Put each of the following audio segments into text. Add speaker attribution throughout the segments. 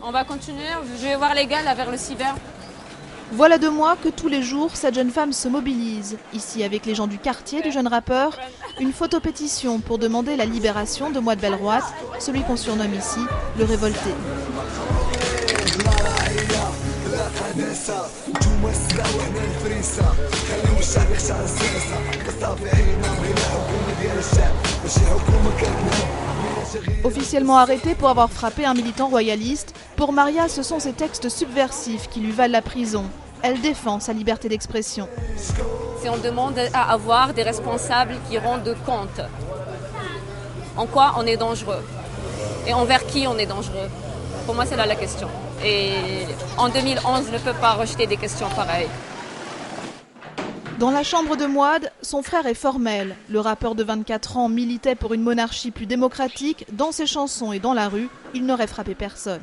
Speaker 1: On va continuer, je vais voir les gars là vers le cyber.
Speaker 2: Voilà 2 mois que tous les jours, cette jeune femme se mobilise. Ici, avec les gens du quartier du jeune rappeur, une photopétition pour demander la libération de Mouad Belrouat, celui qu'on surnomme ici le révolté. Officiellement arrêté pour avoir frappé un militant royaliste, pour Maria, ce sont ces textes subversifs qui lui valent la prison. Elle défend sa liberté d'expression.
Speaker 1: Si on demande à avoir des responsables qui rendent compte, en quoi on est dangereux et envers qui on est dangereux. Pour moi, c'est là la question. Et en 2011, je ne peux pas rejeter des questions pareilles.
Speaker 2: Dans la chambre de Mouad, son frère est formel. Le rappeur de 24 ans militait pour une monarchie plus démocratique. Dans ses chansons et dans la rue, il n'aurait frappé personne.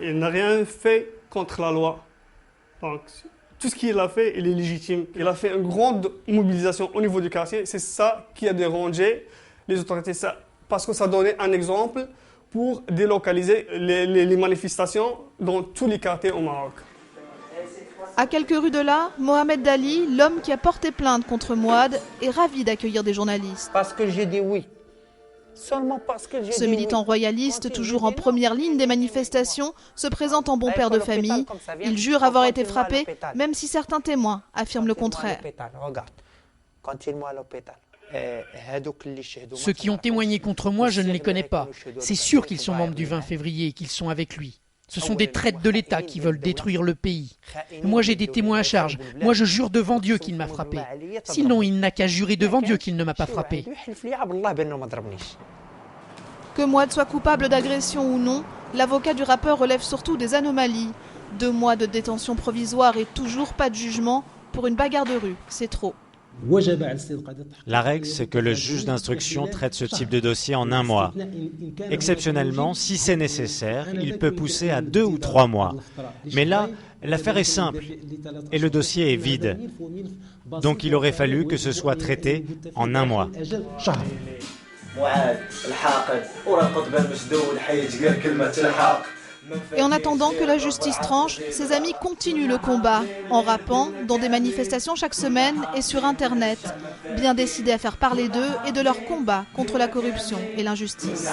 Speaker 3: Il n'a rien fait contre la loi. Donc, tout ce qu'il a fait, il est légitime. Il a fait une grande mobilisation au niveau du quartier. C'est ça qui a dérangé les autorités. Parce que ça donnait un exemple pour délocaliser les manifestations dans tous les quartiers au Maroc.
Speaker 2: À quelques rues de là, Mohamed Dali, l'homme qui a porté plainte contre Mouad, est ravi d'accueillir des journalistes.
Speaker 4: Parce que j'ai dit oui. Seulement parce que j'ai dit oui.
Speaker 2: Ce militant royaliste, toujours en première ligne des manifestations, se présente en bon père de famille. Il jure avoir été frappé, même si certains témoins affirment le contraire.
Speaker 5: Ceux qui ont témoigné contre moi, je ne les connais pas. C'est sûr qu'ils sont membres du 20 février et qu'ils sont avec lui. Ce sont des traîtres de l'État qui veulent détruire le pays. Moi, j'ai des témoins à charge. Moi, je jure devant Dieu qu'il m'a frappé. Sinon, il n'a qu'à jurer devant Dieu qu'il ne m'a pas frappé.
Speaker 2: Que Mouad soit coupable d'agression ou non, l'avocat du rappeur relève surtout des anomalies. 2 mois de détention provisoire et toujours pas de jugement. Pour une bagarre de rue, c'est trop.
Speaker 6: La règle, c'est que le juge d'instruction traite ce type de dossier en 1 mois. Exceptionnellement, si c'est nécessaire, il peut pousser à 2 ou 3 mois. Mais là, l'affaire est simple et le dossier est vide. Donc il aurait fallu que ce soit traité en 1 mois.
Speaker 2: Et en attendant que la justice tranche, ses amis continuent le combat, en rappant, dans des manifestations chaque semaine et sur Internet, bien décidés à faire parler d'eux et de leur combat contre la corruption et l'injustice.